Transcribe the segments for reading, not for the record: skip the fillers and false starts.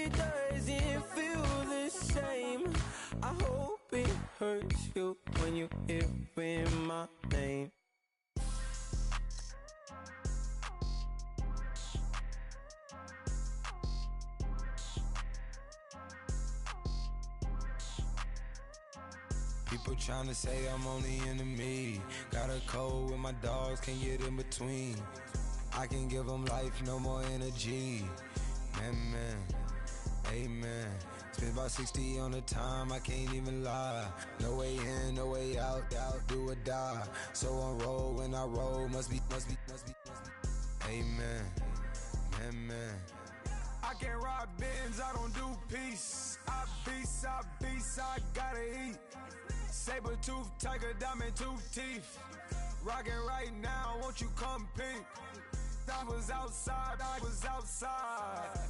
it doesn't feel the same. I hope it hurts you when you hear my name. People tryna say I'm only enemy. Got a cold with my dogs, can't get in between. I can give them life, no more energy. Man, amen. Spent about 60 on the time, I can't even lie. No way in, no way out, do or die. So on roll, when I roll, must be. Amen, man. I can't ride Benz, I don't do peace. I beast, I gotta eat. Saber tooth, tiger, diamond tooth teeth. Rockin' right now, won't you come peek? I was outside.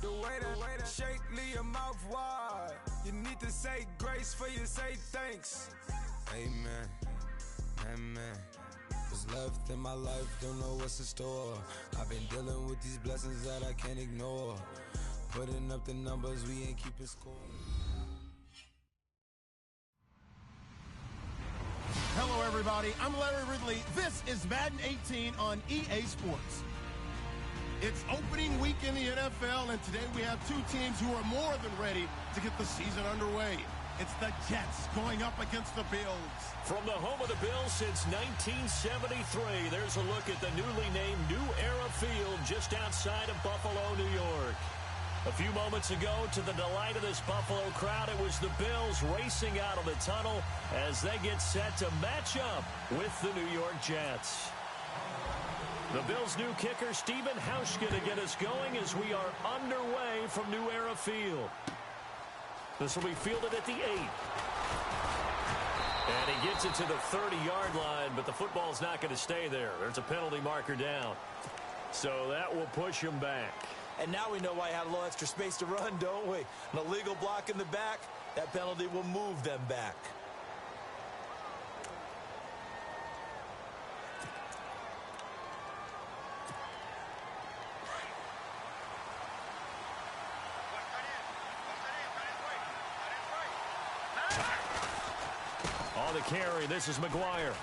The way that shake, leave your mouth wide. You need to say grace for you say thanks. Amen. What's left in my life, don't know what's in store. I've been dealing with these blessings that I can't ignore. Putting up the numbers, we ain't keeping score. Hello, everybody. I'm Larry Ridley. This is Madden 18 on EA Sports. It's opening week in the NFL, and today we have two teams who are more than ready to get the season underway. It's the Jets going up against the Bills. From the home of the Bills since 1973, there's a look at the newly named New Era Field just outside of Buffalo, New York. A few moments ago, to the delight of this Buffalo crowd, it was the Bills racing out of the tunnel as they get set to match up with the New York Jets. The Bills' new kicker, Stephen Hauschka, to get us going as we are underway from New Era Field. This will be fielded at the 8. And he gets it to the 30-yard line, but the football's not going to stay there. There's a penalty marker down. So that will push him back. And now we know why he had a little extra space to run, don't we? An illegal block in the back, that penalty will move them back. On the carry, this is McGuire.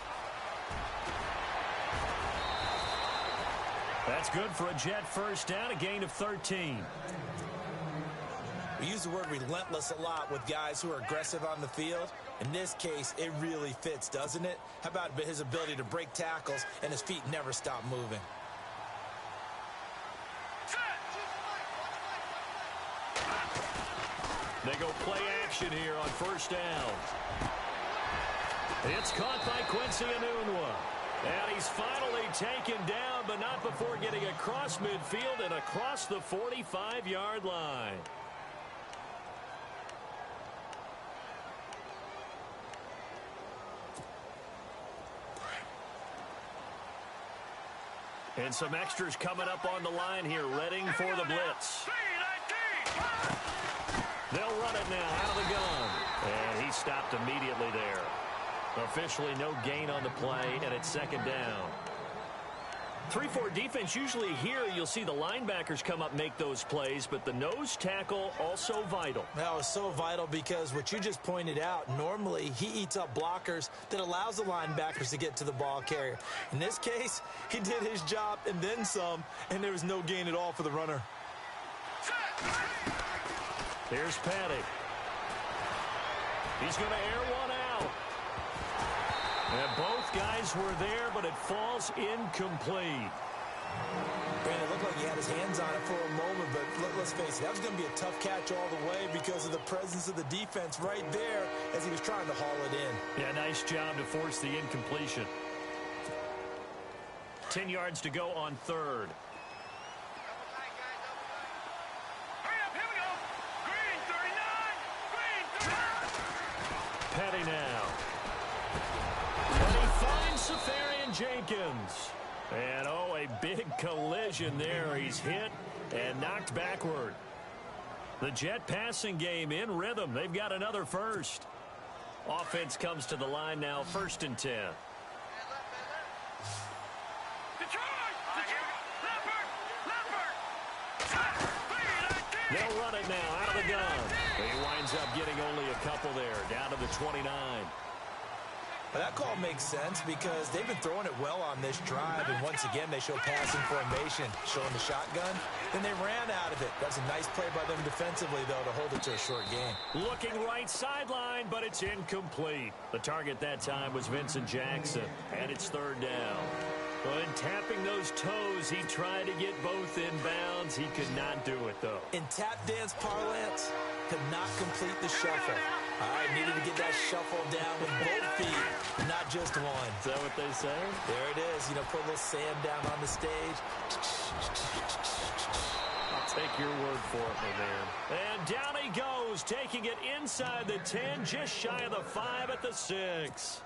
That's good for a Jet first down, a gain of 13. We use the word relentless a lot with guys who are aggressive on the field. In this case, it really fits, doesn't it? How about his ability to break tackles and his feet never stop moving? They go play action here on first down. It's caught by Quincy Enunwa. And he's finally taken down, but not before getting across midfield and across the 45-yard line. And some extras coming up on the line here, readying for the blitz. They'll run it now out of the gun. And he stopped immediately there. Officially no gain on the play, and it's second down. 3-4 defense, usually here you'll see the linebackers come up make those plays, but the nose tackle also vital. That was so vital because what you just pointed out, normally he eats up blockers that allows the linebackers to get to the ball carrier. In this case, he did his job and then some, and there was no gain at all for the runner. Here's Petty. He's going to air one out. And both guys were there, but it falls incomplete. Brandon, it looked like he had his hands on it for a moment, but let's face it, that was going to be a tough catch all the way because of the presence of the defense right there as he was trying to haul it in. Yeah, nice job to force the incompletion. 10 yards to go on third. Petty now. And he finds Safarian Jenkins. And, oh, a big collision there. He's hit and knocked backward. The Jet passing game in rhythm. They've got another first. Offense comes to the line now, 1st and 10. They'll run it right now out of the gun. He winds up getting only a couple there, down to the 29. Well, that call makes sense because they've been throwing it well on this drive, and once again they show passing formation, showing the shotgun. Then they ran out of it. That's a nice play by them defensively, though, to hold it to a short game. Looking right sideline, but it's incomplete. The target that time was Vincent Jackson, and it's third down. When tapping those toes, he tried to get both in bounds. He could not do it, though. In tap dance parlance, could not complete the shuffle. All right, needed to get that shuffle down with both feet, not just one. Is that what they say? There it is. You know, put a little sand down on the stage. I'll take your word for it, my man. And down he goes, taking it inside the 10, just shy of the 5 at the 6.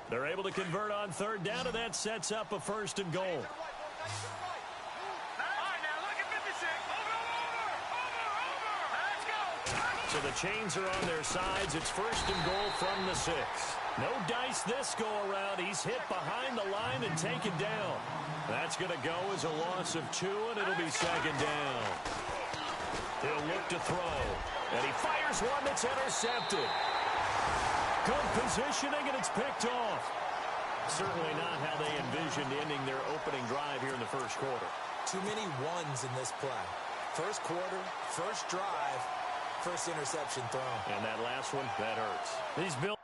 They're able to convert on third down, and that sets up a first and goal. So the chains are on their sides. It's first and goal from the 6. No dice this go-around. He's hit behind the line and taken down. That's going to go as a loss of 2, and it'll be second down. He'll look to throw, and he fires one that's intercepted. Good positioning, and it's picked off. Certainly not how they envisioned ending their opening drive here in the first quarter. Too many ones in this play. First quarter, first drive, first interception thrown. And that last one, that hurts. These Bills.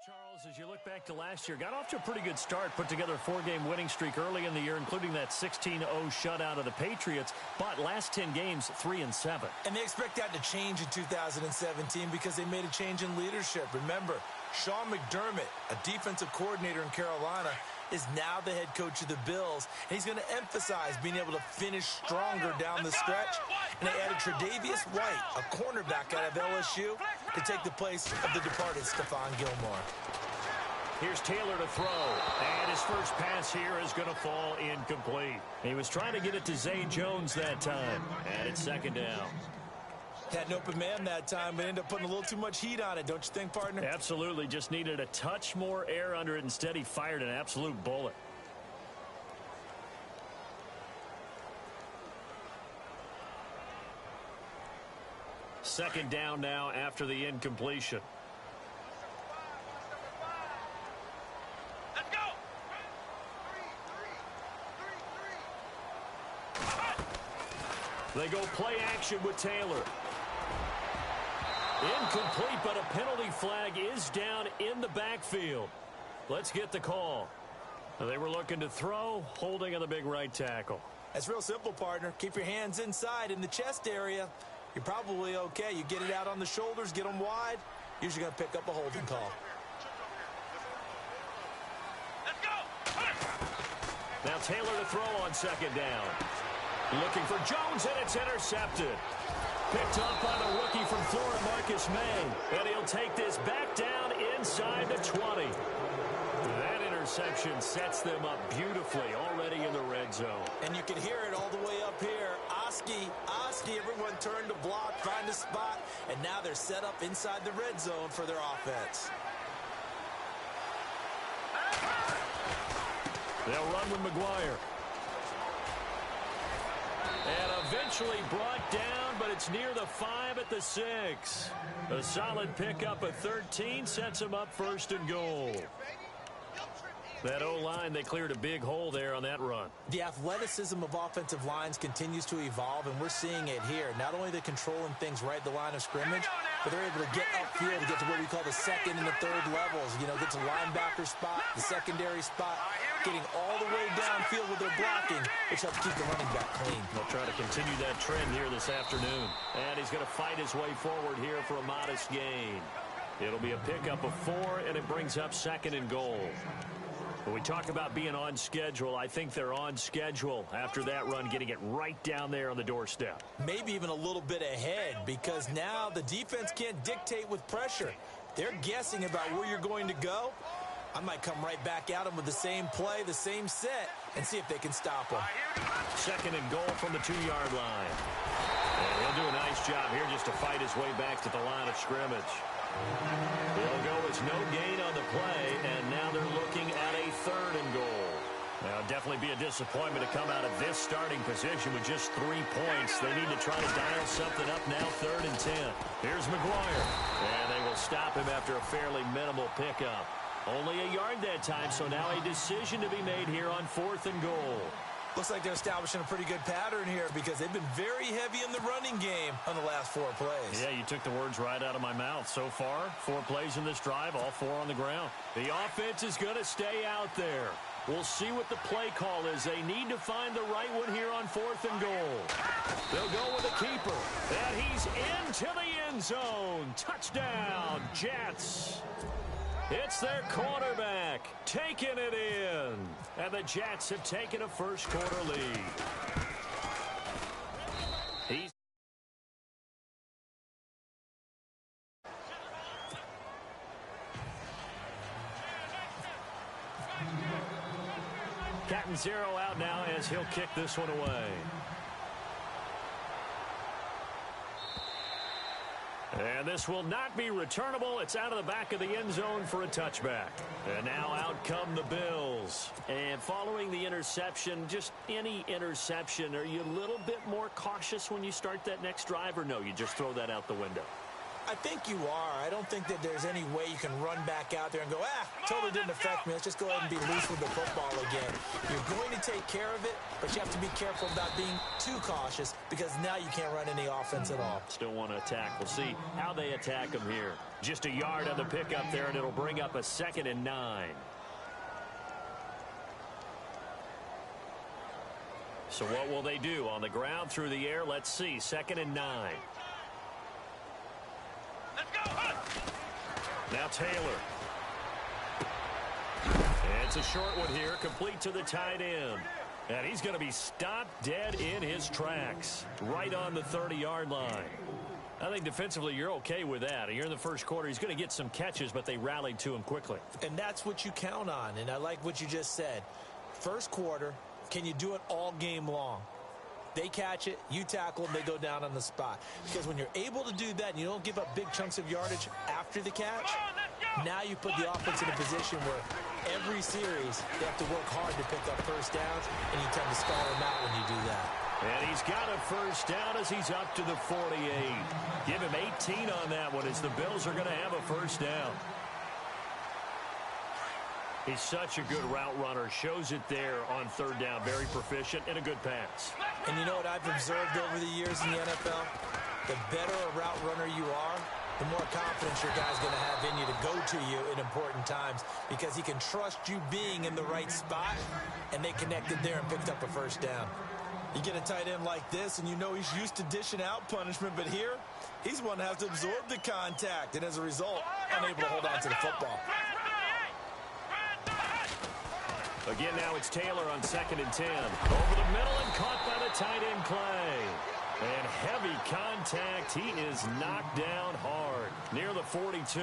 Charles, as you look back to last year, got off to a pretty good start, put together a 4-game winning streak early in the year, including that 16-0 shutout of the Patriots, but last 10 games, 3-7. And they expect that to change in 2017 because they made a change in leadership. Remember, Sean McDermott, a defensive coordinator in Carolina, is now the head coach of the Bills, and he's going to emphasize being able to finish stronger down the stretch. And they added Tre'Davious White, a cornerback out of LSU, to take the place of the departed Stephon Gilmore. Here's Taylor to throw, and his first pass here is going to fall incomplete. He was trying to get it to Zay Jones that time, and it's second down. Had an open man that time, but ended up putting a little too much heat on it, don't you think, partner? Absolutely. Just needed a touch more air under it. Instead, he fired an absolute bullet. Second down now after the incompletion. Let's go! They go play action with Taylor. Incomplete, but a penalty flag is down in the backfield. Let's get the call. They were looking to throw, holding on the big right tackle. That's real simple, partner. Keep your hands inside in the chest area. You're probably okay. You get it out on the shoulders, get them wide. Usually going to pick up a holding call. Let's go! Now Taylor to throw on second down. Looking for Jones, and it's intercepted. Picked up by the rookie from Florida, Marcus May. And he'll take this back down inside the 20. That interception sets them up beautifully already in the red zone. And you can hear it all the way up here. Oski, everyone turned to block, find a spot, and now they're set up inside the red zone for their offense. They'll run with McGuire. And eventually brought down, but it's near the 5 at the 6. A solid pickup of 13 sets them up first and goal. That O-line, they cleared a big hole there on that run. The athleticism of offensive lines continues to evolve, and we're seeing it here. Not only are they controlling things right at the line of scrimmage, but they're able to get upfield to get to what we call the second and the third levels. You know, get to linebacker spot, the secondary spot, getting all the way downfield with their blocking, which helps keep the running back clean. They'll try to continue that trend here this afternoon. And he's going to fight his way forward here for a modest gain. It'll be a pickup of 4, and it brings up second and goal. When we talk about being on schedule, I think they're on schedule after that run, getting it right down there on the doorstep. Maybe even a little bit ahead, because now the defense can't dictate with pressure. They're guessing about where you're going to go, I might come right back at him with the same play, the same set, and see if they can stop him. 2nd and goal from the 2-yard line. And he'll do a nice job here just to fight his way back to the line of scrimmage. He'll go as no gain on the play, and now they're looking at a 3rd and goal. Now, it'll definitely be a disappointment to come out of this starting position with just 3 points. They need to try to dial something up now, 3rd and 10. Here's McGuire, and they will stop him after a fairly minimal pickup. Only a yard that time, so now a decision to be made here on 4th and goal. Looks like they're establishing a pretty good pattern here because they've been very heavy in the running game on the last 4 plays. Yeah, you took the words right out of my mouth. So far, 4 plays in this drive, all 4 on the ground. The offense is going to stay out there. We'll see what the play call is. They need to find the right one here on 4th and goal. They'll go with a keeper. And he's into the end zone. Touchdown, Jets. It's their quarterback taking it in. And the Jets have taken a first-quarter lead. Captain Zero out now as he'll kick this one away. And this will not be returnable. It's out of the back of the end zone for a touchback. And now out come the Bills. And following the interception, just any interception, are you a little bit more cautious when you start that next drive, or no, you just throw that out the window? I think you are. I don't think that there's any way you can run back out there and go, totally didn't affect me. Let's just go ahead and be loose with the football again. You're going to take care of it, but you have to be careful about being too cautious because now you can't run any offense at all. Still want to attack. We'll see how they attack them here. Just a yard on the pickup there, and it'll bring up a 2nd and 9. So what will they do? On the ground, through the air, let's see. 2nd and 9. Now Taylor. And it's a short one here, complete to the tight end. And he's going to be stopped dead in his tracks, right on the 30-yard line. I think defensively you're okay with that. You're in the first quarter. He's going to get some catches, but they rallied to him quickly. And that's what you count on, and I like what you just said. First quarter, can you do it all game long? They catch it, you tackle them, they go down on the spot. Because when you're able to do that and you don't give up big chunks of yardage after the catch, now you put the offense in a position where every series they have to work hard to pick up first downs, and you tend to stall them out when you do that. And he's got a first down as he's up to the 48. Give him 18 on that one as the Bills are going to have a first down. He's such a good route runner. Shows it there on 3rd down. Very proficient and a good pass. And you know what I've observed over the years in the NFL? The better a route runner you are, the more confidence your guy's going to have in you to go to you in important times because he can trust you being in the right spot, and they connected there and picked up a first down. You get a tight end like this, and you know he's used to dishing out punishment, but here, he's one that has to absorb the contact, and as a result, unable to hold on to the football. Again, now it's Taylor on 2nd and 10. Over the middle and caught by the tight end Clay. And heavy contact. He is knocked down hard near the 42.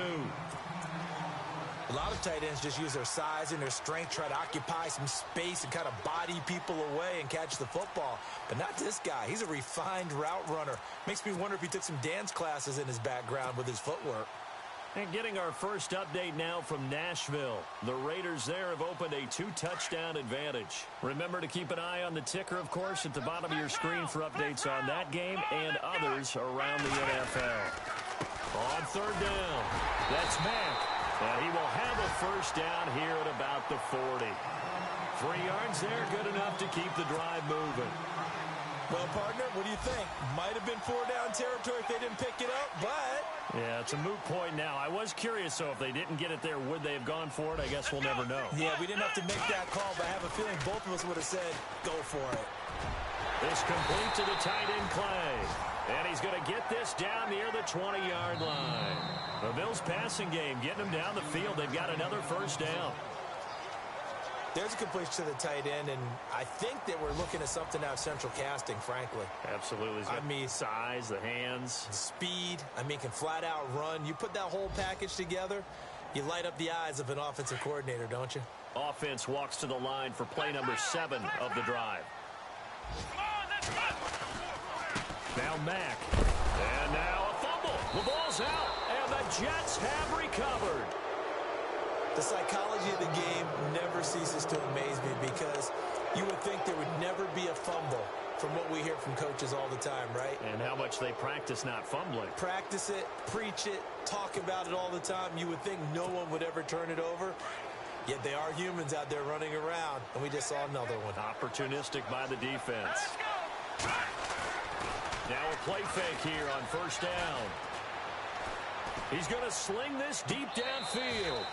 A lot of tight ends just use their size and their strength, try to occupy some space and kind of body people away and catch the football. But not this guy. He's a refined route runner. Makes me wonder if he took some dance classes in his background with his footwork. And getting our first update now from Nashville. The Raiders there have opened a 2-touchdown advantage. Remember to keep an eye on the ticker, of course, at the bottom of your screen for updates on that game and others around the NFL. On 3rd down, that's Mack. And he will have a first down here at about the 40. 3 yards there, good enough to keep the drive moving. Well, partner, what do you think? Might have been 4-down territory if they didn't pick it up, but... Yeah, it's a moot point now. I was curious, so if they didn't get it there, would they have gone for it? I guess we'll never know. Yeah, we didn't have to make that call, but I have a feeling both of us would have said, go for it. This complete to the tight end Clay. And he's going to get this down near the 20-yard line. The Bills passing game, getting them down the field. They've got another first down. There's a completion to the tight end, and I think that we're looking at something out of central casting, frankly. Absolutely. I mean, size, the hands. Speed. I mean, can flat out run. You put that whole package together, You light up the eyes of an offensive coordinator, don't you? Offense walks to the line for play number 7 of the drive. Now Mack. And now a fumble. The ball's out, and the Jets have recovered. The psychology of the game never ceases to amaze me because you would think there would never be a fumble from what we hear from coaches all the time, right? And how much they practice not fumbling. Practice it, preach it, talk about it all the time. You would think no one would ever turn it over. Yet they are humans out there running around, and we just saw another one. Opportunistic by the defense. Now a play fake here on first down. He's going to sling this deep downfield.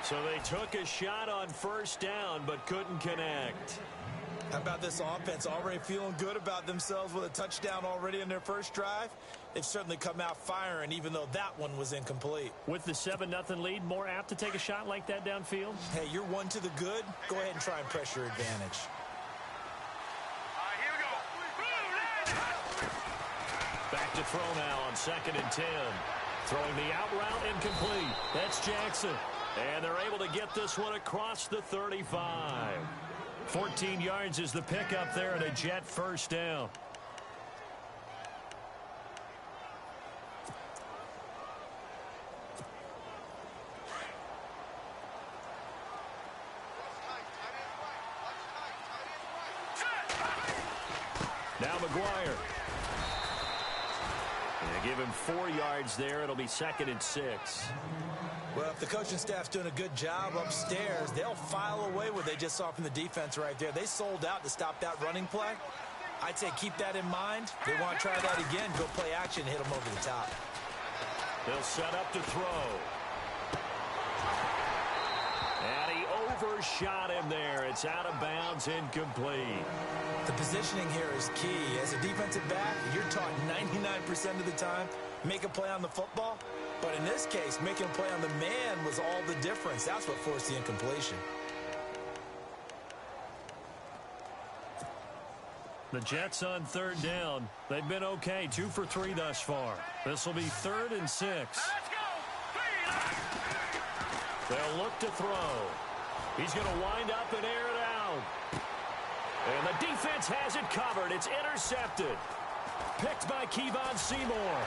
So they took a shot on first down, but couldn't connect. How about this offense already feeling good about themselves with a touchdown already in their first drive? They've certainly come out firing, even though that one was incomplete. With the 7-0 lead, more apt to take a shot like that downfield? Hey, you're one to the good. Go ahead and try and press your advantage. Back to throw now on 2nd and 10. Throwing the out route incomplete. That's Jackson. And they're able to get this one across the 35. 14 yards is the pickup there and a Jet first down. Now McGuire. And give him 4 yards there. It'll be 2nd and 6. Well, if the coaching staff's doing a good job upstairs, they'll file away what they just saw from the defense right there. They sold out to stop that running play. I'd say keep that in mind. They want to try that again, go play action, hit them over the top. They'll set up to throw. And he overshot him there. It's out of bounds, incomplete. The positioning here is key. As a defensive back, you're taught 99% of the time, make a play on the football. But in this case, making a play on the man was all the difference. That's what forced the incompletion. The Jets on 3rd down. They've been okay, 2 for 3 thus far. This will be 3rd and 6. They'll look to throw. He's going to wind up and air it out. And the defense has it covered. It's intercepted. Picked by Kevon Seymour.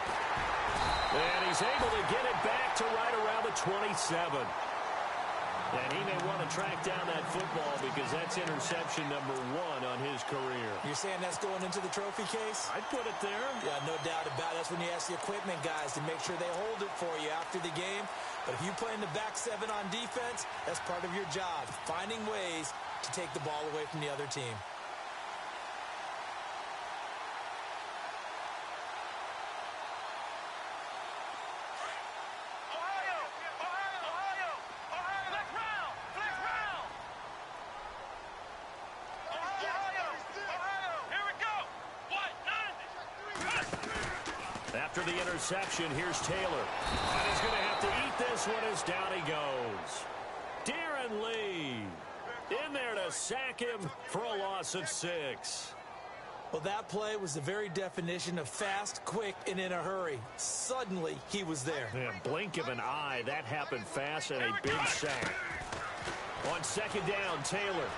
And he's able to get it back to right around the 27. And he may want to track down that football because that's interception number 1 on his career. You're saying that's going into the trophy case? I'd put it there. Yeah, no doubt about it. That's when you ask the equipment guys to make sure they hold it for you after the game. But if you play in the back 7 on defense, that's part of your job, finding ways to take the ball away from the other team. After the interception, here's Taylor. And he's going to have to eat this one as down he goes. Darren Lee in there to sack him for a loss of 6. Well, that play was the very definition of fast, quick, and in a hurry. Suddenly, he was there. Yeah, blink of an eye. That happened fast and a big sack. On 2nd down, Taylor.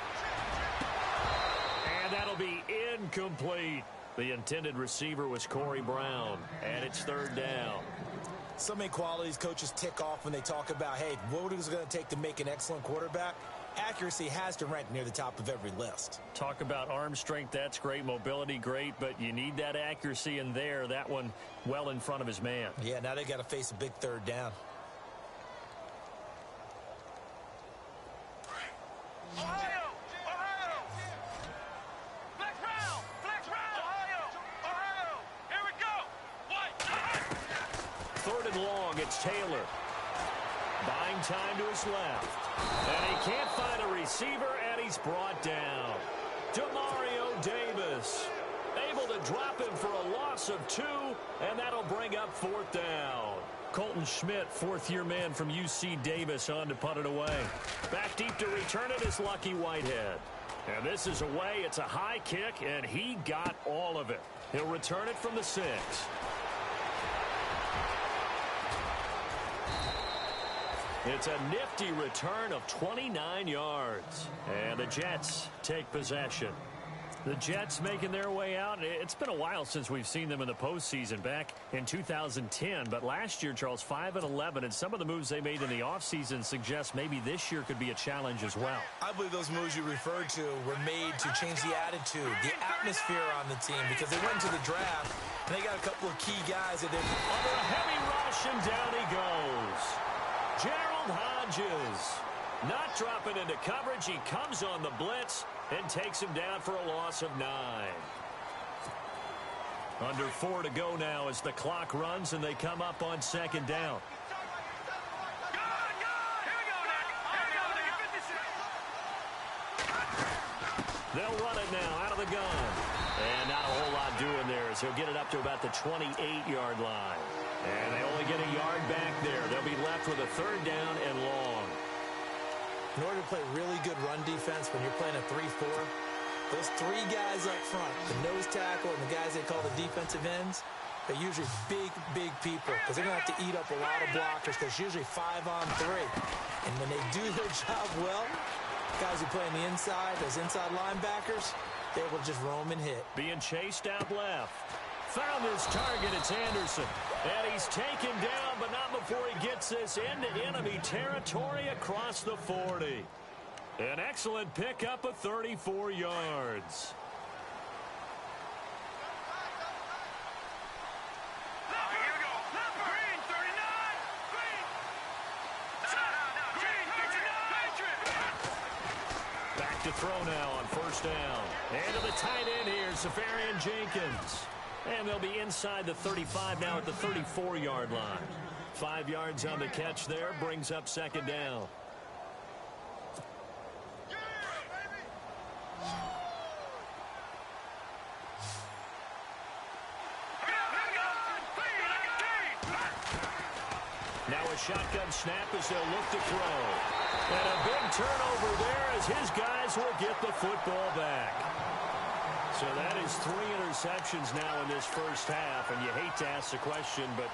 And that'll be incomplete. The intended receiver was Corey Brown, and it's 3rd down. So many qualities coaches tick off when they talk about, hey, what is it going to take to make an excellent quarterback? Accuracy has to rank near the top of every list. Talk about arm strength, that's great. Mobility, great, but you need that accuracy in there. That one well in front of his man. Yeah, now they got to face a big 3rd down. It's Taylor. Buying time to his left. And he can't find a receiver, and he's brought down. Demario Davis able to drop him for a loss of 2, and that'll bring up 4th down. Colton Schmidt, 4th-year man from UC Davis, on to punt it away. Back deep to return it is Lucky Whitehead. And this is away. It's a high kick, and he got all of it. He'll return it from the 6. It's a nifty return of 29 yards. And the Jets take possession. The Jets making their way out. It's been a while since we've seen them in the postseason, back in 2010. But last year, Charles, 5-11, and some of the moves they made in the offseason suggest maybe this year could be a challenge as well. I believe those moves you referred to were made to change the attitude, the atmosphere on the team, because they went to the draft, and they got a couple of key guys that they've... Under a heavy rush, and down he goes. Gerald Hodges not dropping into coverage. He comes on the blitz and takes him down for a loss of 9. Under 4 to go now as the clock runs, and they come up on second down. They'll run it now out of the gun. And not a whole lot doing there as he'll get it up to about the 28-yard line. And they only get a yard back there. They'll be left with a third down and long. In order to play really good run defense when you're playing a 3-4, those 3 guys up front, the nose tackle and the guys they call the defensive ends, they're usually big, big people because they're going to have to eat up a lot of blockers because it's usually 5-on-3. And when they do their job well, guys who play on the inside, those inside linebackers, they will just roam and hit. Being chased out left. Found his target. It's Anderson. And he's taken down, but not before he gets this into enemy territory across the 40. An excellent pickup of 34 yards. Back to throw now on first down. And to the tight end here, Safarian Jenkins. And they'll be inside the 35 now at the 34-yard line. 5 yards on the catch there, brings up second down. Now a shotgun snap as they'll look to throw. And a big turnover there as his guys will get the football back. So that is 3 interceptions now in this first half, and you hate to ask the question, but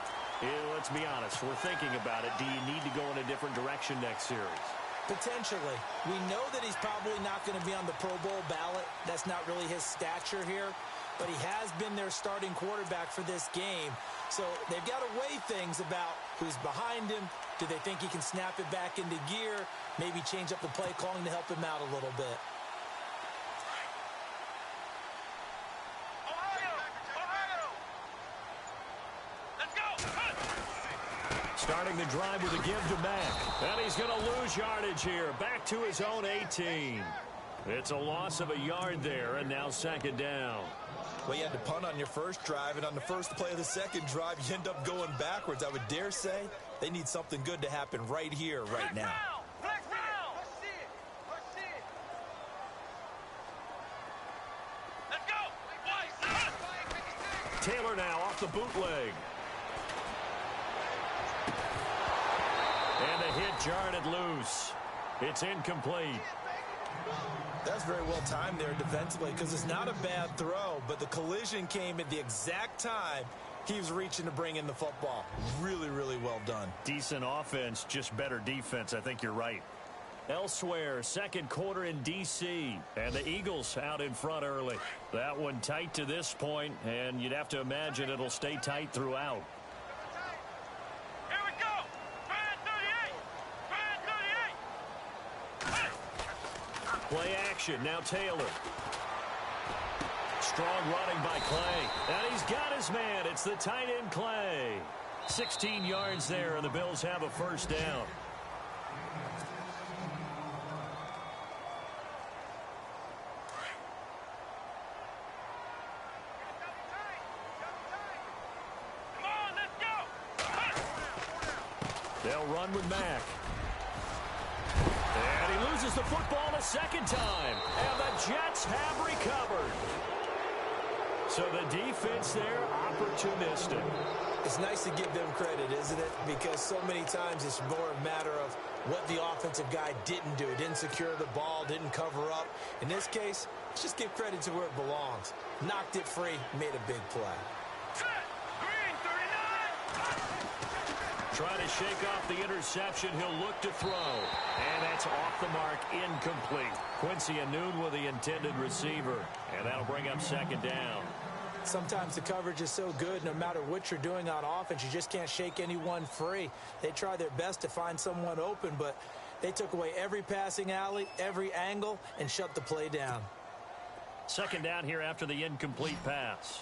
let's be honest, we're thinking about it. Do you need to go in a different direction next series? Potentially. We know that he's probably not going to be on the Pro Bowl ballot. That's not really his stature here, but he has been their starting quarterback for this game. So they've got to weigh things about who's behind him. Do they think he can snap it back into gear? Maybe change up the play calling to help him out a little bit. Starting the drive with a give to Mack. And he's going to lose yardage here. Back to his own 18. It's a loss of a yard there, and now second down. Well, you had to punt on your first drive, and on the first play of the second drive, you end up going backwards. I would dare say they need something good to happen right here, right now. Taylor now off the bootleg. And the hit jarred it loose. It's incomplete. That's very well timed there defensively because it's not a bad throw, but the collision came at the exact time he was reaching to bring in the football. Really, really well done. Decent offense, just better defense. I think you're right. Elsewhere, second quarter in D.C., and the Eagles out in front early. That one tight to this point, and you'd have to imagine it'll stay tight throughout. Play action, now Taylor. Strong running by Clay. And he's got his man. It's the tight end Clay. 16 yards there, and the Bills have a first down. They'll run with Mack. And he loses the football a second time. And the Jets have recovered. So the defense there, opportunistic. It's nice to give them credit, isn't it? Because so many times it's more a matter of what the offensive guy didn't do. Didn't secure the ball, didn't cover up. In this case, let's just give credit to where it belongs. Knocked it free, made a big play. Trying to shake off the interception. He'll look to throw. And that's off the mark, incomplete. Quincy Anoon with the intended receiver. And that'll bring up second down. Sometimes the coverage is so good, no matter what you're doing on offense, you just can't shake anyone free. They try their best to find someone open, but they took away every passing alley, every angle, and shut the play down. Second down here after the incomplete pass.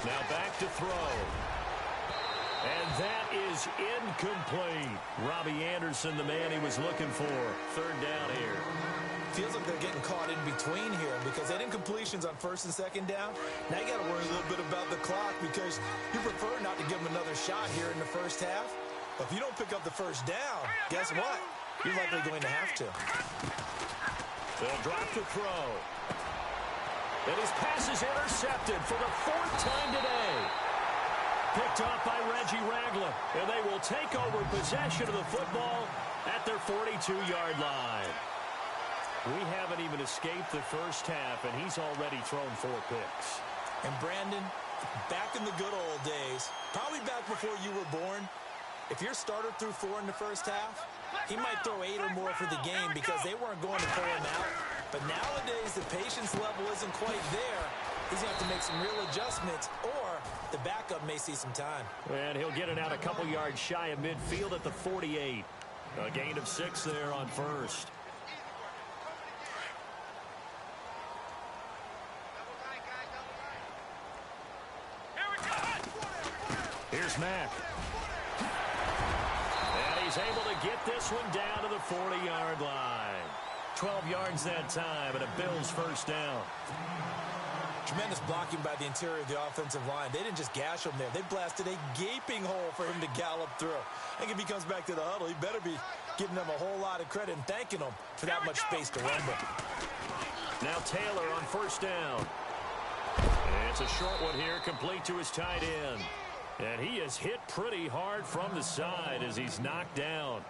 Now back to throw. And that is incomplete. Robbie Anderson, the man he was looking for. Third down here. Feels like they're getting caught in between here because they had incompletions on first and second down. Now you got to worry a little bit about the clock because you prefer not to give them another shot here in the first half. But if you don't pick up the first down, guess what? You're likely going to have to. They'll drop to throw. And his pass is intercepted for the fourth time today. Picked off by Reggie Ragland. And they will take over possession of the football at their 42-yard line. We haven't even escaped the first half, and he's already thrown 4 picks. And Brandon, back in the good old days, probably back before you were born, if your starter threw 4 in the first half, he might throw 8 or more for the game because they weren't going to pull him out. But nowadays, the patience level isn't quite there. He's going to have to make some real adjustments, or the backup may see some time. And he'll get it out a couple yards shy of midfield at the 48. A gain of 6 there on first. Here's Mack. And he's able to get this one down to the 40-yard line. 12 yards that time, and a Bills first down. Tremendous blocking by the interior of the offensive line. They didn't just gash him there. They blasted a gaping hole for him to gallop through. I think if he comes back to the huddle, he better be giving them a whole lot of credit and thanking them for that much space to rumble. Now Taylor on first down. And it's a short one here, complete to his tight end. And he is hit pretty hard from the side as he's knocked down.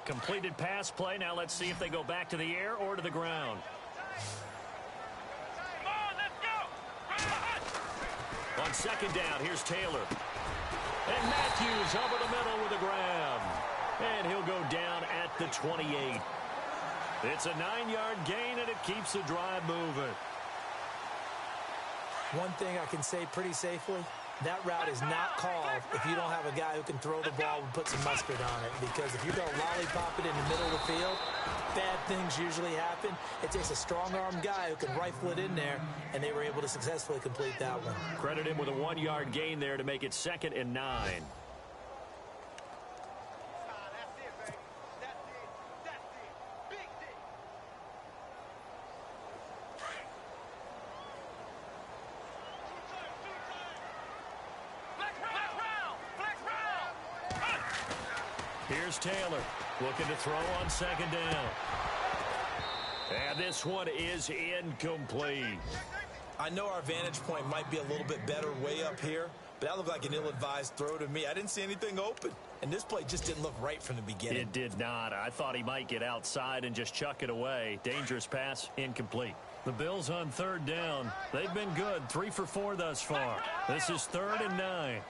Completed pass play. Now let's see if they go back to the air or to the ground. Come on, let's go. On second down, here's Taylor. And Matthews over the middle with a grab. And he'll go down at the 28. It's a 9-yard gain, and it keeps the drive moving. One thing I can say pretty safely, that route is not called if you don't have a guy who can throw the ball and put some mustard on it. Because if you're going to lollipop it in the middle of the field, bad things usually happen. It takes a strong-armed guy who can rifle it in there, and they were able to successfully complete that one. Credit him with a 1-yard gain there to make it 2nd and 9. Here's Taylor looking to throw on second down. And this one is incomplete. I know our vantage point might be a little bit better way up here, but that looked like an ill-advised throw to me. I didn't see anything open, and this play just didn't look right from the beginning. It did not. I thought he might get outside and just chuck it away. Dangerous pass, incomplete. The Bills on third down. They've been good, 3 for 4 thus far. This is 3rd and 9.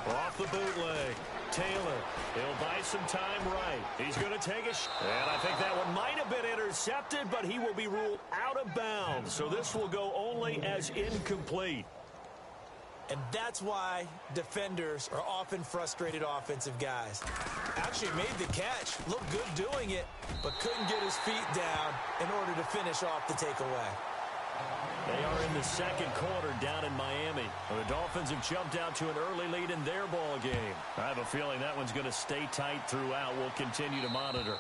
Off the bootleg. Taylor, he'll buy some time right. He's going to take a shot. And I think that one might have been intercepted, but he will be ruled out of bounds. So this will go only as incomplete. And that's why defenders are often frustrated offensive guys. Actually made the catch, looked good doing it, but couldn't get his feet down in order to finish off the takeaway. They are in the second quarter down in Miami. The Dolphins have jumped out to an early lead in their ball game. I have a feeling that one's going to stay tight throughout. We'll continue to monitor.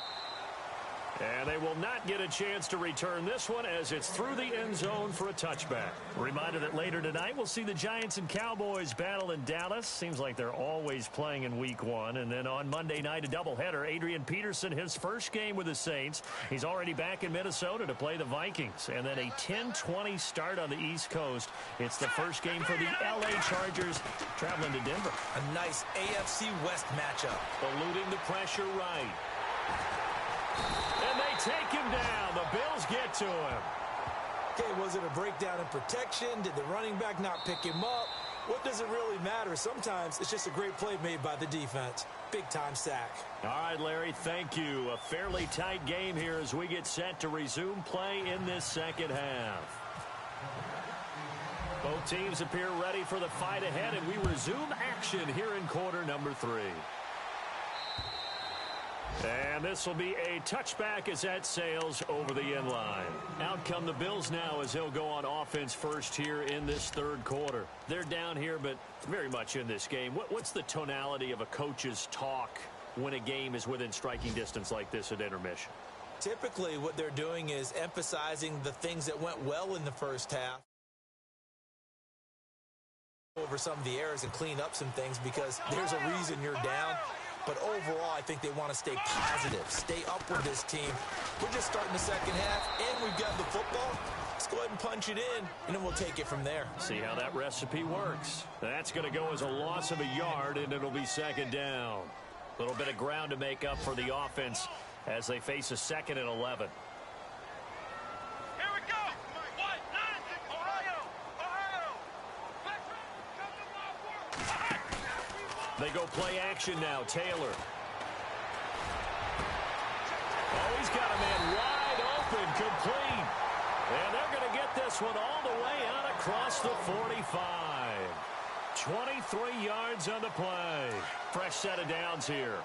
And they will not get a chance to return this one as it's through the end zone for a touchback. Reminder that later tonight we'll see the Giants and Cowboys battle in Dallas. Seems like they're always playing in week 1. And then on Monday night, a doubleheader. Adrian Peterson, his first game with the Saints. He's already back in Minnesota to play the Vikings. And then a 10:20 start on the East Coast. It's the first game for the L.A. Chargers traveling to Denver. A nice AFC West matchup. Eluding the pressure right. And they take him down. The Bills get to him. Okay, was it a breakdown in protection? Did the running back not pick him up? What does it really matter? Sometimes it's just a great play made by the defense. Big-time sack. All right, Larry, thank you. A fairly tight game here as we get set to resume play in this second half. Both teams appear ready for the fight ahead, and we resume action here in quarter number 3. And this will be a touchback as that sails over the end line. Out come the Bills now as they'll go on offense first here in this third quarter. They're down here, but very much in this game. What's the tonality of a coach's talk when a game is within striking distance like this at intermission? Typically, what they're doing is emphasizing the things that went well in the first half over some of the errors and clean up some things because there's a reason you're down. But overall, I think they want to stay positive, stay up with this team. We're just starting the second half, and we've got the football. Let's go ahead and punch it in, and then we'll take it from there. See how that recipe works. That's going to go as a loss of a yard, and it'll be second down. A little bit of ground to make up for the offense as they face a 2nd and 11. Here we go. What? Ohio. They go play action now. Taylor. Oh, he's got a man wide open, complete. And they're going to get this one all the way out across the 45. 23 yards on the play. Fresh set of downs here.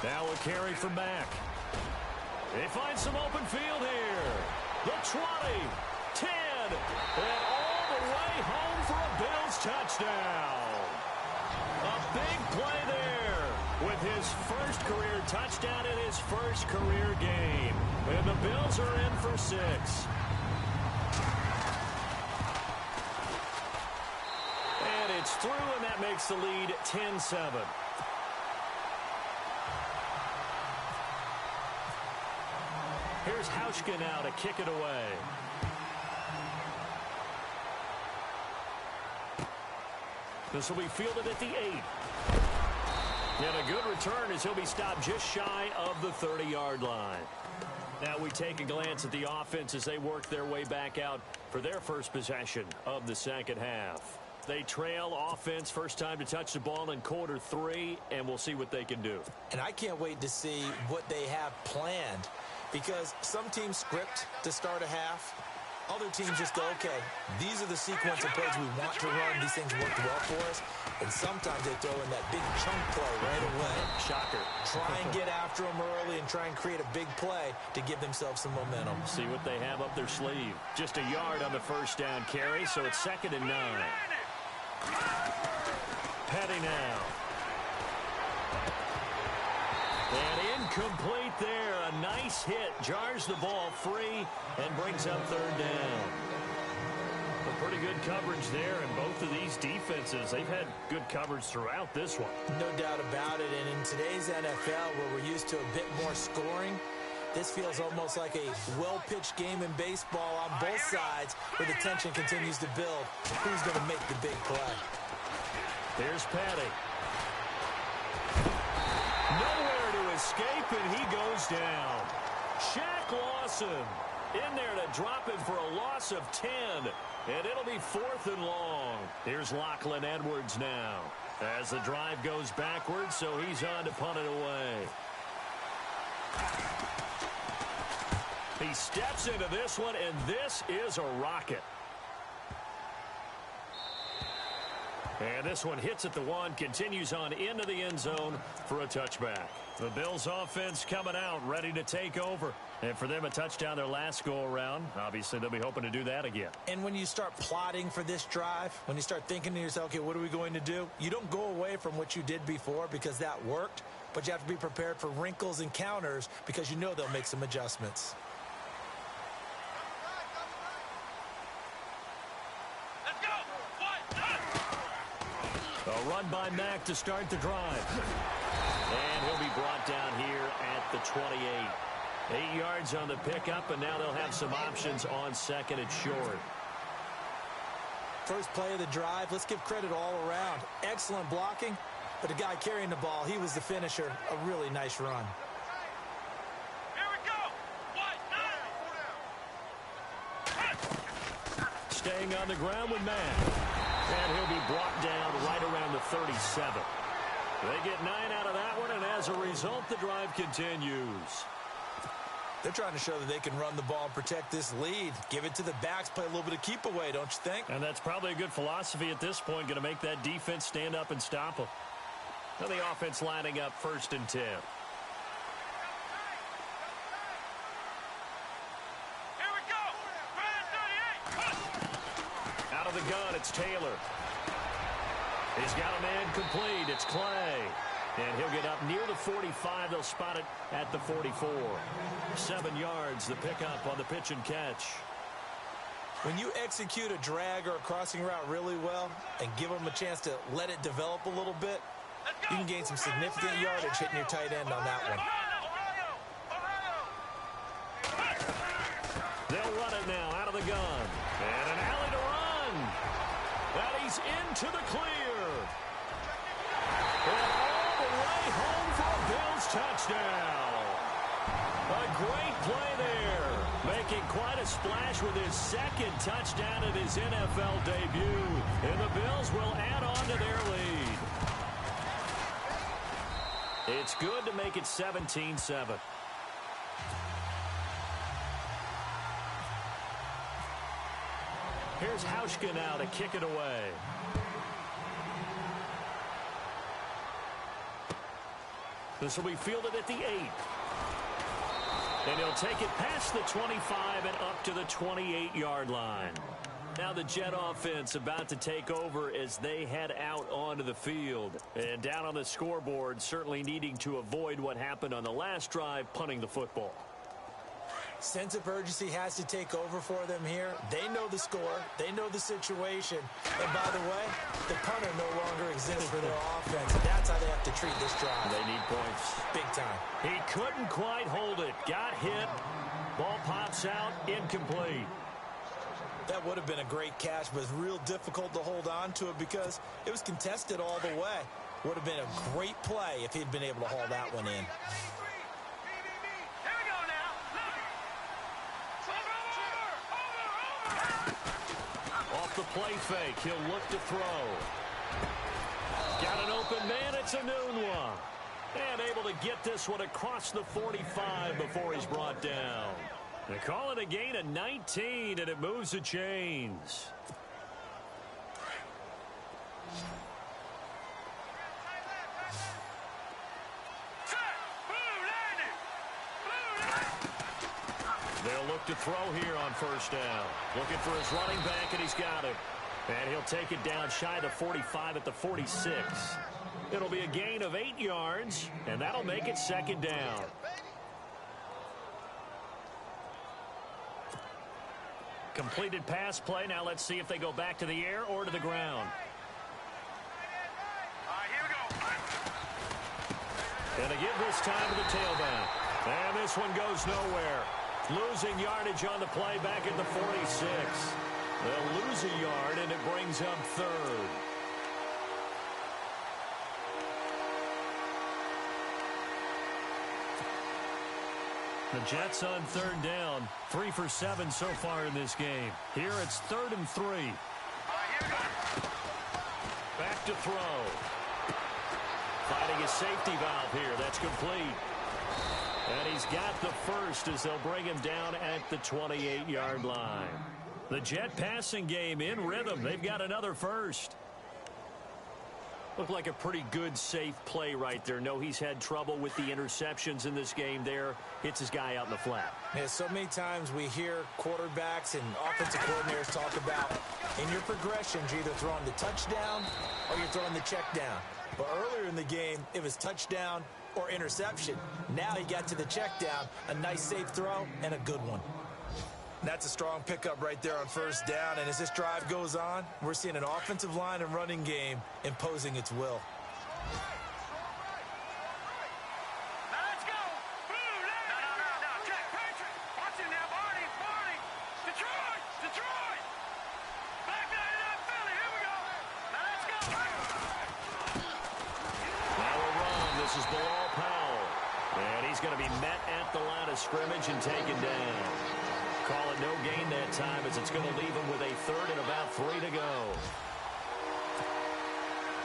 Now a carry from Mack. They find some open field here. The 20, 10, and all the way home for a Bills touchdown. A big play there with his first career touchdown in his first career game. And the Bills are in for 6. And it's through, and that makes the lead 10-7. Here's Hauschka now to kick it away. This will be fielded at the 8. And a good return as he'll be stopped just shy of the 30-yard line. Now we take a glance at the offense as they work their way back out for their first possession of the second half. They trail offense, first time to touch the ball in quarter 3, and we'll see what they can do. And I can't wait to see what they have planned. Because some teams script to start a half. Other teams just go, okay, these are the sequence of plays we want to run. These things worked well for us. And sometimes they throw in that big chunk play right away. Shocker. Try and get after them early and try and create a big play to give themselves some momentum. See what they have up their sleeve. Just a yard on the first down carry, so it's 2nd and 9. Petty now. And incomplete there. A nice hit. Jars the ball free and brings up 3rd down. Well, pretty good coverage there. And both of these defenses, they've had good coverage throughout this one. No doubt about it. And in today's NFL, where we're used to a bit more scoring, this feels almost like a well-pitched game in baseball on both sides where the tension continues to build. Who's going to make the big play? Here's Petty. Nowhere to escape, and he goes down. Shaq Lawson in there to drop him for a loss of 10, and it'll be 4th and long. Here's Lachlan Edwards now as the drive goes backwards, so he's on to punt it away. He steps into this one, and this is a rocket. And this one hits at the 1, continues on into the end zone for a touchback. The Bills offense coming out, ready to take over. And for them, a touchdown their last go-around. Obviously, they'll be hoping to do that again. And when you start plotting for this drive, when you start thinking to yourself, okay, what are we going to do? You don't go away from what you did before because that worked, but you have to be prepared for wrinkles and counters because you know they'll make some adjustments. Let's go. A run by Mack to start the drive. And he'll be brought down here at the 28. 8 yards on the pickup, and now they'll have some options on second and short. First play of the drive, let's give credit all around. Excellent blocking, but the guy carrying the ball, he was the finisher. A really nice run. Here we go. Staying on the ground with Mack. And he'll be brought down right around the 37. They get 9 out of that one, and as a result, the drive continues. They're trying to show that they can run the ball and protect this lead. Give it to the backs, play a little bit of keep away, don't you think? And that's probably a good philosophy at this point, going to make that defense stand up and stop them. Now the offense lining up 1st and 10. Here we go. Grand 38. Out of the gun, it's Taylor. He's got a man complete. It's Clay. And he'll get up near the 45. They'll spot it at the 44. 7 yards, the pickup on the pitch and catch. When you execute a drag or a crossing route really well and give them a chance to let it develop a little bit, you can gain some significant yardage hitting your tight end on that one. They'll run it now out of the gun. And an alley to run. And he's into the clear. And all the way home for a Bills touchdown. A great play there. Making quite a splash with his 2nd touchdown in his NFL debut. And the Bills will add on to their lead. It's good to make it 17-7. Here's Hauschka now to kick it away. This will be fielded at the 8. And he'll take it past the 25 and up to the 28-yard line. Now the Jet offense about to take over as they head out onto the field. And down on the scoreboard, certainly needing to avoid what happened on the last drive, punting the football. Sense of urgency has to take over for them here. They know the score. They know the situation. And by the way, the punter no longer exists for their offense. That's how they have to treat this drive. They need points. Big time. He couldn't quite hold it. Got hit. Ball pops out. Incomplete. That would have been a great catch, but it's real difficult to hold on to it because it was contested all the way. Would have been a great play if he'd been able to haul that one in. Off the play fake, he'll look to throw. Got an open man, it's a noon one. And able to get this one across the 45 before he's brought down. They call it a gain of 19, and it moves the chains. They'll look to throw here on 1st down. Looking for his running back, and he's got it. And he'll take it down shy of the 45 at the 46. It'll be a gain of 8 yards, and that'll make it 2nd down. Completed pass play. Now let's see if they go back to the air or to the ground. Here we go. And they give this time to the tailback. And this one goes nowhere. Losing yardage on the play back at the 46. They'll lose a yard, and it brings up 3rd. The Jets on 3rd down. 3 for 7 so far in this game. Here it's 3rd and 3. Back to throw. Finding a safety valve here. That's complete. And he's got the first as they'll bring him down at the 28-yard line. The Jet passing game in rhythm. They've got another first. Looked like a pretty good, safe play right there. No, he's had trouble with the interceptions in this game there. Hits his guy out in the flat. Yeah, so many times we hear quarterbacks and offensive coordinators talk about in your progressions, you're either throwing the touchdown or you're throwing the check down. But earlier in the game, it was touchdown or interception. Now he got to the check down, a nice safe throw, and a good one. That's a strong pickup right there on first down, and as this drive goes on, we're seeing an offensive line and running game imposing its will. Now let's go. Blue, no. Check. Patriot. Watch it now. Barney. Detroit. Back down to Philly. Here we go. Now let's go. Now a run. This is Bilal Powell. And he's going to be met at the line of scrimmage and taken down. Call it no gain that time as it's going to leave him with a third and about 3 to go.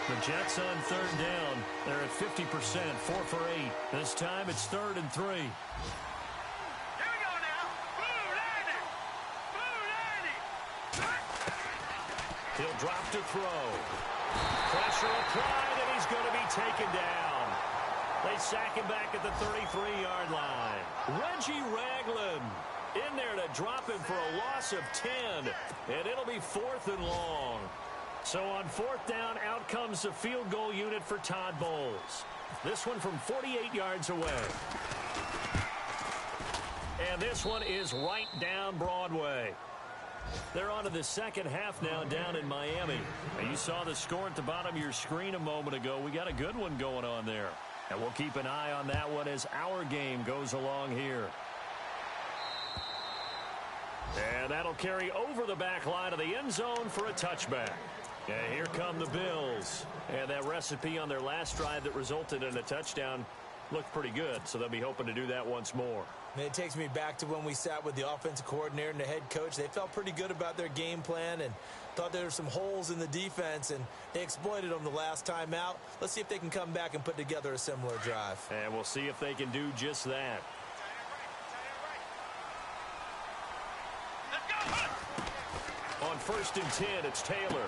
The Jets on third down. They're at 50%, 4 for 8. This time it's 3rd and 3. Here we go now. Blue landing. He'll drop to throw. Pressure applied, and he's going to be taken down. They sack him back at the 33-yard line. Reggie Ragland in there to drop him for a loss of 10, and it'll be 4th and long. So on 4th down, out comes the field goal unit for Todd Bowles. This one from 48 yards away. And this one is right down Broadway. They're on to the second half now down in Miami. And you saw the score at the bottom of your screen a moment ago. We got a good one going on there. And we'll keep an eye on that one as our game goes along here. And that'll carry over the back line of the end zone for a touchback. And here come the Bills. And that recipe on their last drive that resulted in a touchdown looked pretty good, so they'll be hoping to do that once more. And it takes me back to when we sat with the offensive coordinator and the head coach. They felt pretty good about their game plan and thought there were some holes in the defense, and they exploited them the last time out. Let's see if they can come back and put together a similar drive. And we'll see if they can do just that. On 1st and 10, it's Taylor.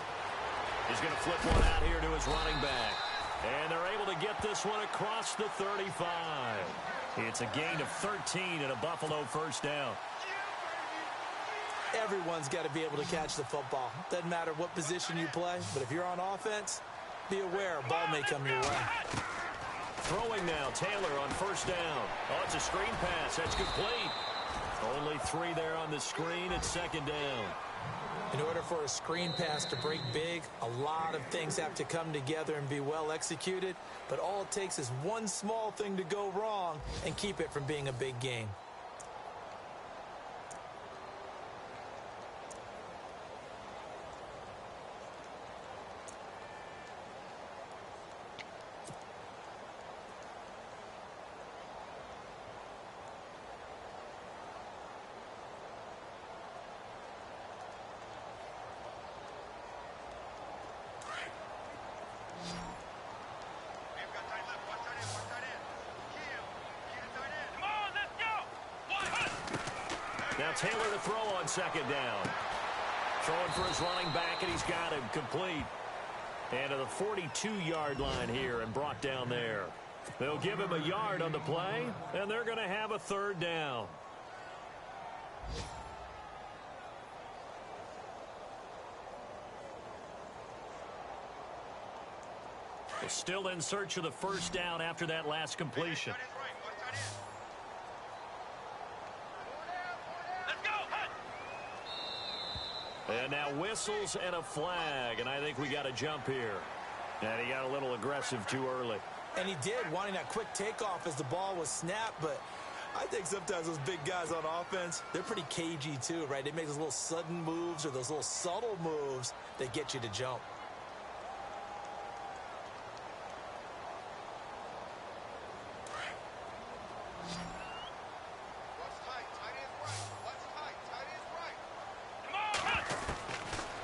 He's going to flip one out here to his running back. And they're able to get this one across the 35. It's a gain of 13 and a Buffalo first down. Everyone's got to be able to catch the football. Doesn't matter what position you play, but if you're on offense, be aware a ball may come your way. Throwing now, Taylor on 1st down. Oh, it's a screen pass. That's complete. Only 3 there on the screen. It's 2nd down. In order for a screen pass to break big, a lot of things have to come together and be well executed. But all it takes is one small thing to go wrong and keep it from being a big game. Now Taylor to throw on 2nd down. Throwing for his running back, and he's got him complete. And to the 42-yard line here and brought down there. They'll give him a yard on the play, and they're going to have a 3rd down. They're still in search of the 1st down after that last completion. And now whistles and a flag, and I think we got a jump here. And he got a little aggressive too early. And he did, wanting that quick takeoff as the ball was snapped, but I think sometimes those big guys on offense, they're pretty cagey too, right? They make those little sudden moves or those little subtle moves that get you to jump.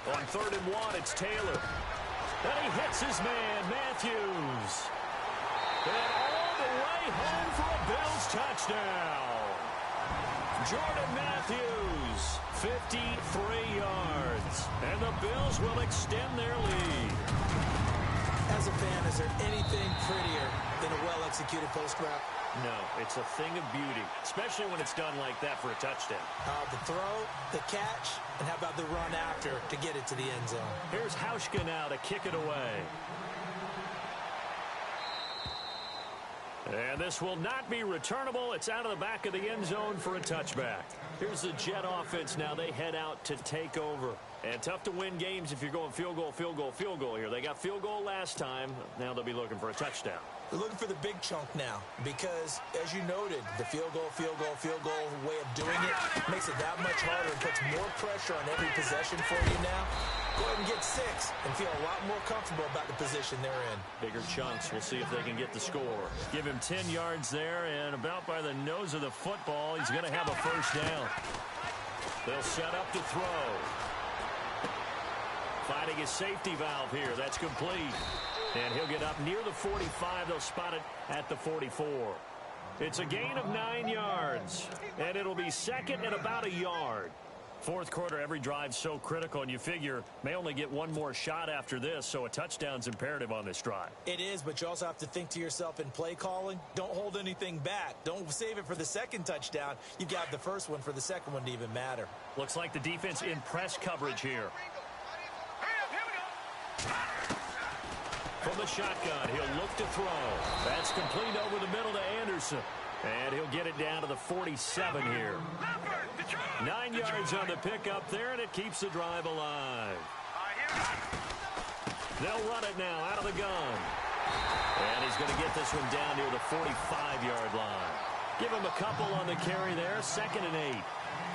On 3rd and 1, it's Taylor. And he hits his man, Matthews. And all the way home for a Bills touchdown. Jordan Matthews, 53 yards. And the Bills will extend their lead. As a fan, is there anything prettier than a well-executed post route? No, it's a thing of beauty, especially when it's done like that for a touchdown. The throw, the catch, and how about the run after to get it to the end zone? Here's Hauschka now to kick it away. And this will not be returnable. It's out of the back of the end zone for a touchback. Here's the Jet offense now. They head out to take over. And tough to win games if you're going field goal, field goal, field goal here. They got field goal last time. Now they'll be looking for a touchdown. They're looking for the big chunk now because, as you noted, the field goal way of doing it makes it that much harder and puts more pressure on every possession for you now. Go ahead and get 6 and feel a lot more comfortable about the position they're in. Bigger chunks. We'll see if they can get the score. Give him 10 yards there, and about by the nose of the football, he's going to have a first down. They'll set up to throw. Finding his safety valve here. That's complete. And he'll get up near the 45. They'll spot it at the 44. It's a gain of 9 yards. And it'll be second and about a yard. Fourth quarter, every drive's so critical, and you figure may only get one more shot after this, so a touchdown's imperative on this drive. It is, but you also have to think to yourself in play calling, don't hold anything back. Don't save it for the second touchdown. You've got the first one for the second one to even matter. Looks like the defense in press coverage here. From the shotgun, he'll look to throw. That's complete over the middle to Anderson. And he'll get it down to the 47 here. 9 yards on the pickup there, and it keeps the drive alive. They'll run it now out of the gun. And he's going to get this one down near the 45-yard line. Give him a couple on the carry there, 2nd and 8.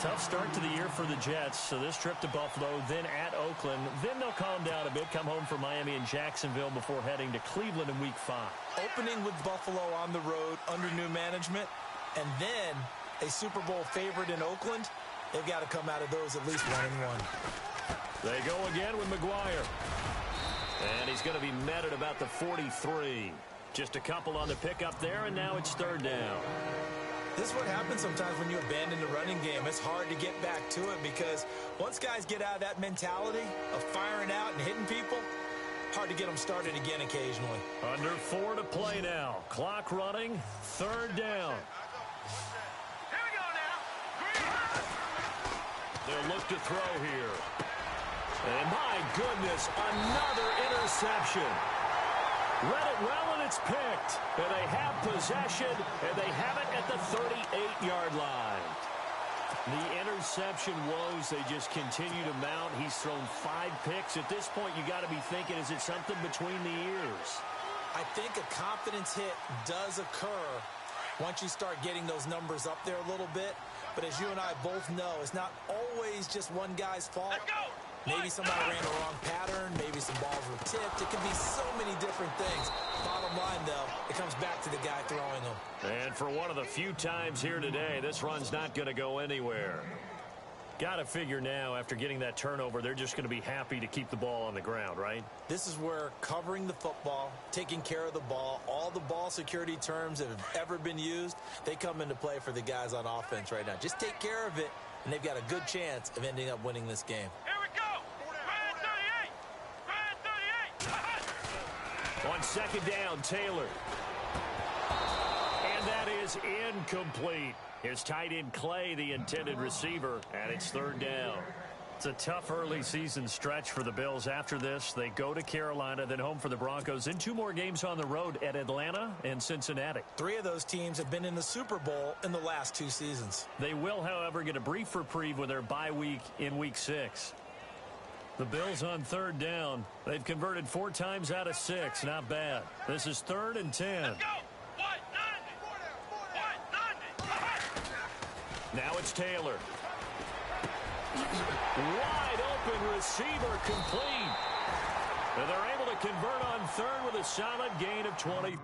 Tough start to the year for the Jets. So this trip to Buffalo, then at Oakland. Then they'll calm down a bit, come home from Miami and Jacksonville before heading to Cleveland in Week 5. Opening with Buffalo on the road under new management, and then a Super Bowl favorite in Oakland. They've got to come out of those at least 1-1. They go again with McGuire. And he's going to be met at about the 43. Just a couple on the pickup there, and now it's 3rd down. This is what happens sometimes when you abandon the running game. It's hard to get back to it because once guys get out of that mentality of firing out and hitting people, hard to get them started again occasionally. Under 4 to play now. Clock running, 3rd down. Here we go now. They'll look to throw here. And my goodness, another interception. Read it well, and it's picked. And they have possession, and they have it at the 38-yard line. The interception woes, they just continue to mount. He's thrown 5 picks. At this point, you got to be thinking, is it something between the ears? I think a confidence hit does occur once you start getting those numbers up there a little bit. But as you and I both know, it's not always just one guy's fault. Let's go. Maybe somebody ran the wrong pattern. Maybe some balls were tipped. It can be so many different things. Bottom line, though, it comes back to the guy throwing them. And for one of the few times here today, this run's not going to go anywhere. Got to figure now, after getting that turnover, they're just going to be happy to keep the ball on the ground, right? This is where covering the football, taking care of the ball, all the ball security terms that have ever been used, they come into play for the guys on offense right now. Just take care of it, and they've got a good chance of ending up winning this game. Here we go. Red 38. Red 38. On 2nd down, Taylor. And that is incomplete. His tight end Clay, the intended receiver, and it's 3rd down. It's a tough early season stretch for the Bills. After this, they go to Carolina, then home for the Broncos, and 2 more games on the road at Atlanta and Cincinnati. 3 of those teams have been in the Super Bowl in the last 2 seasons. They will, however, get a brief reprieve with their bye week in Week 6. The Bills on 3rd down. They've converted 4 times out of 6. Not bad. This is 3rd and 10. Let's go. Now it's Taylor. Wide open receiver complete. And they're able to convert on 3rd with a solid gain of 20.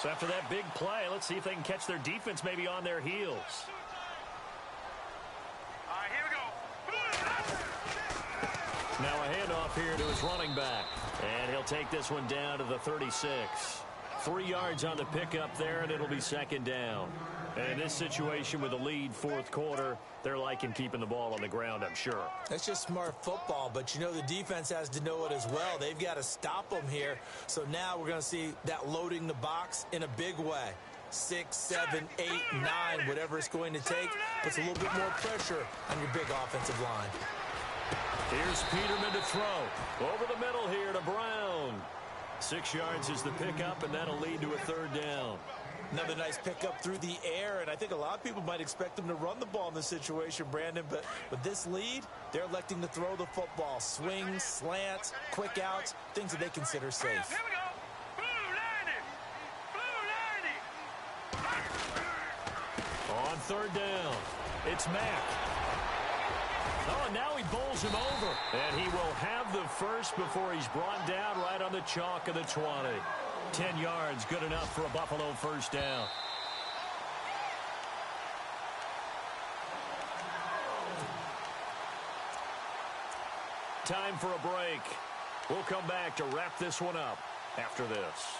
So after that big play, let's see if they can catch their defense maybe on their heels. right, here we go. Now a handoff here to his running back. And he'll take this one down to the 36. 3 yards on the pickup there, and it'll be second down. And in this situation with a lead fourth quarter, they're liking keeping the ball on the ground, I'm sure. That's just smart football, but you know the defense has to know it as well. They've got to stop them here. So now we're going to see that loading the box in a big way. 6, 7, 8, 9, whatever it's going to take, puts a little bit more pressure on your big offensive line. Here's Peterman to throw. Over the middle here to Brown. 6 yards is the pickup, and that'll lead to a third down. Another nice pickup through the air, and I think a lot of people might expect them to run the ball in this situation, Brandon, but with this lead, they're electing to throw the football. Swings, slants, quick outs, things that they consider safe. Here we go. Blue 90. On third down, it's Mack. Oh, and now he bowls him over. And he will have the first before he's brought down right on the chalk of the 20. 10 yards, good enough for a Buffalo first down. Time for a break. We'll come back to wrap this one up after this.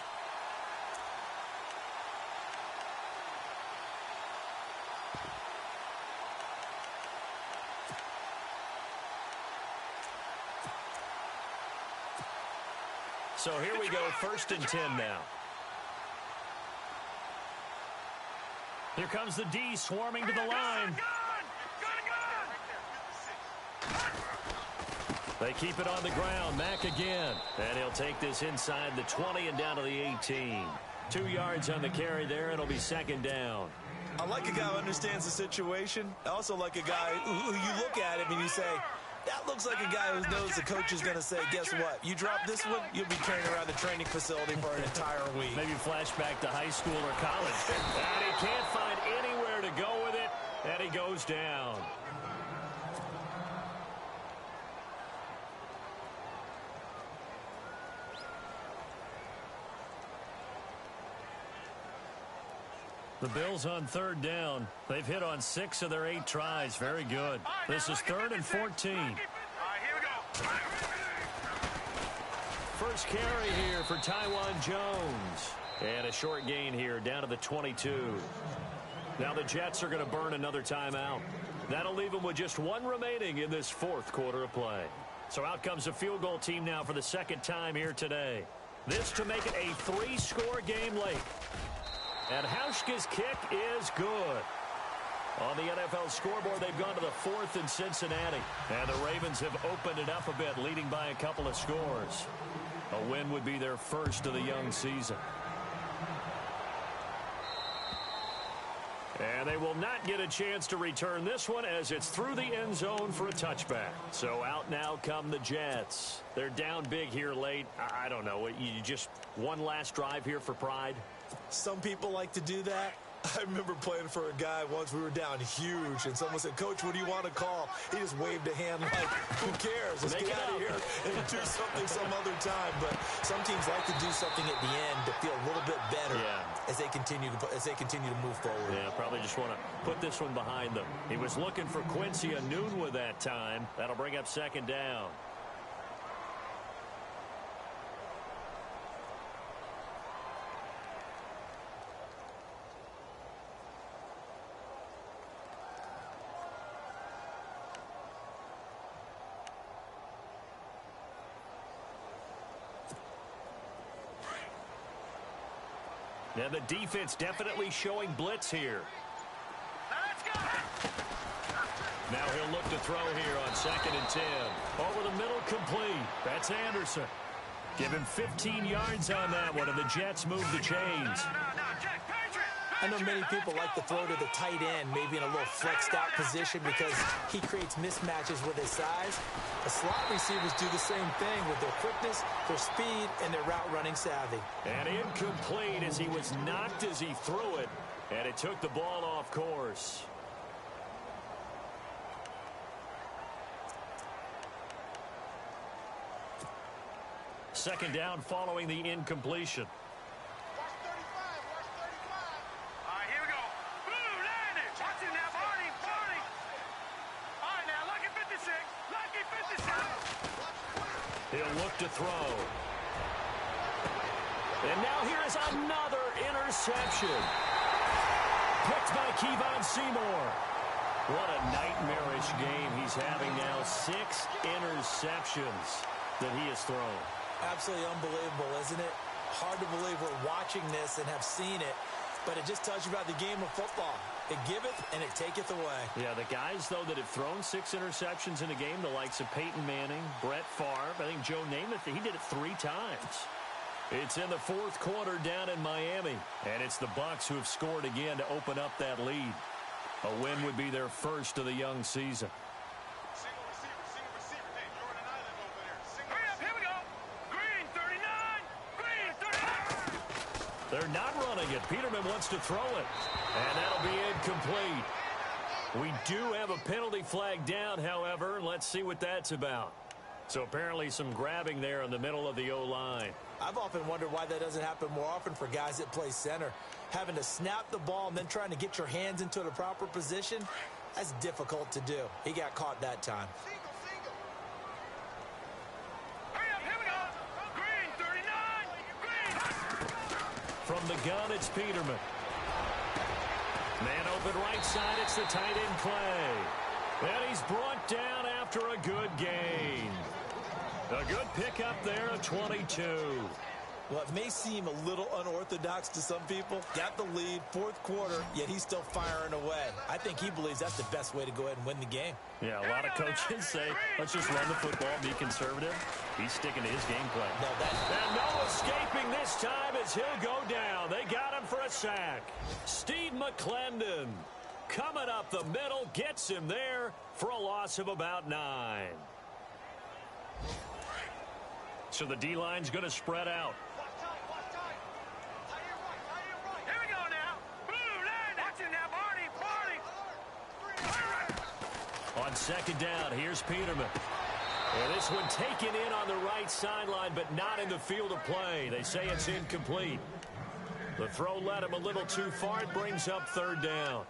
So here we go, 1st and 10 now. Here comes the D swarming to the line. They keep it on the ground. Mack again. And he'll take this inside the 20 and down to the 18. 2 yards on the carry there. It'll be second down. I like a guy who understands the situation. I also like a guy who you look at him and you say, that looks like a guy who knows the coach is going to say, guess what? You drop this one, you'll be carrying around the training facility for an entire week. Maybe flashback to high school or college. And he can't find anywhere to go with it, and he goes down. The Bills on third down. They've hit on 6 of their 8 tries. Very good. This is 3rd and 14. All right, here we go. First carry here for Taiwan Jones. And a short gain here down to the 22. Now the Jets are going to burn another timeout. That'll leave them with just 1 remaining in this fourth quarter of play. So out comes a field goal team now for the second time here today. This to make it a 3-score game late. And Hauschka's kick is good. On the NFL scoreboard, they've gone to the 4th in Cincinnati. And the Ravens have opened it up a bit, leading by a couple of scores. A win would be their first of the young season. And they will not get a chance to return this one as it's through the end zone for a touchback. So out now come the Jets. They're down big here late. I don't know. You just one last drive here for pride? Some people like to do that. I remember playing for a guy once. We were down huge, and someone said, Coach, what do you want to call? He just waved a hand like, who cares? Let's get out of here and do something some other time. But some teams like to do something at the end to feel a little bit better as they continue to move forward. Yeah, probably just want to put this one behind them. He was looking for Quincy Enunwa that time. That'll bring up second down. Yeah, the defense definitely showing blitz here. Let's go. Now he'll look to throw here on 2nd and 10. Over the middle, complete. That's Anderson. Give him 15 yards on that one, and the Jets move the chains. No, Jack, Patriot. I know many people like to throw to the tight end, maybe in a little flexed out position because he creates mismatches with his size. The slot receivers do the same thing with their quickness, their speed, and their route running savvy. And incomplete as he was knocked as he threw it, and it took the ball off course. Second down following the incompletion. All right, here we go. Blue 90. Watch him now, Barney. Lucky 57. He'll look to throw. And now here is another interception. Picked by Kevon Seymour. What a nightmarish game he's having now. 6 interceptions that he has thrown. Absolutely unbelievable, isn't it? Hard to believe we're watching this and have seen it, but it just tells you about the game of football. It giveth and it taketh away. Yeah, the guys, though, that have thrown 6 interceptions in a game, the likes of Peyton Manning, Brett Favre, I think Joe Namath, he did it 3 times. It's in the 4th quarter down in Miami, and it's the Bucs who have scored again to open up that lead. A win would be their first of the young season. Single receiver. Hey, you're on an island over there. Hurry up, here we go. Green 39. Green 39. They're not running it. Peterman wants to throw it, and that'll be incomplete. We do have a penalty flag down, however, and let's see what that's about. So apparently some grabbing there in the middle of the O-line. I've often wondered why that doesn't happen more often for guys that play center. Having to snap the ball and then trying to get your hands into the proper position, that's difficult to do. He got caught that time. Hurry up, here we go. Green 39. Green. From the gun, it's Peterman. Man open right side, it's the tight end Clay. And he's brought down after a good gain. A good pickup there of 22. Well, it may seem a little unorthodox to some people. Got the lead, 4th quarter, yet he's still firing away. I think he believes that's the best way to go ahead and win the game. Yeah, a lot of coaches say, let's just run the football, be conservative. He's sticking to his game plan. And no escaping this time as he'll go down. They got him for a sack. Steve McClendon coming up the middle, gets him there for a loss of about 9. So the D-line's going to spread out. Here we go now. Blue line. Watch it now, Barney. On 2nd down, here's Peterman. And this one taken in on the right sideline, but not in the field of play. They say it's incomplete. The throw led him a little too far. It brings up 3rd down.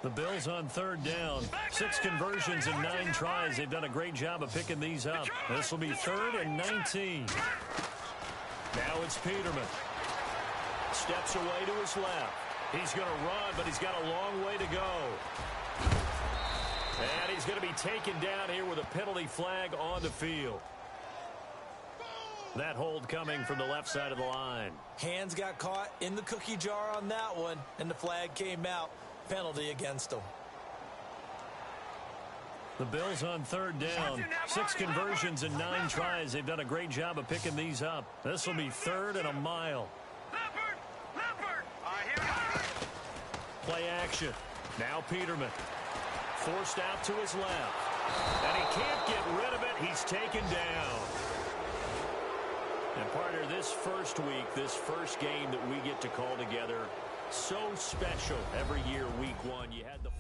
The Bills on 3rd down. 6 conversions and 9 tries. They've done a great job of picking these up. This will be 3rd and 19. Now it's Peterman. Steps away to his left. He's going to run, but he's got a long way to go. And he's going to be taken down here with a penalty flag on the field. That hold coming from the left side of the line. Hands got caught in the cookie jar on that one, and the flag came out. Penalty against them. The Bills on 3rd down. 6 conversions and 9 tries. They've done a great job of picking these up. This will be 3rd and a mile. Leopard. Here we go. Play action. Now Peterman. Forced out to his left. And he can't get rid of it. He's taken down. And partner, this first week, this first game that we get to call together, so special every year, week 1. You had the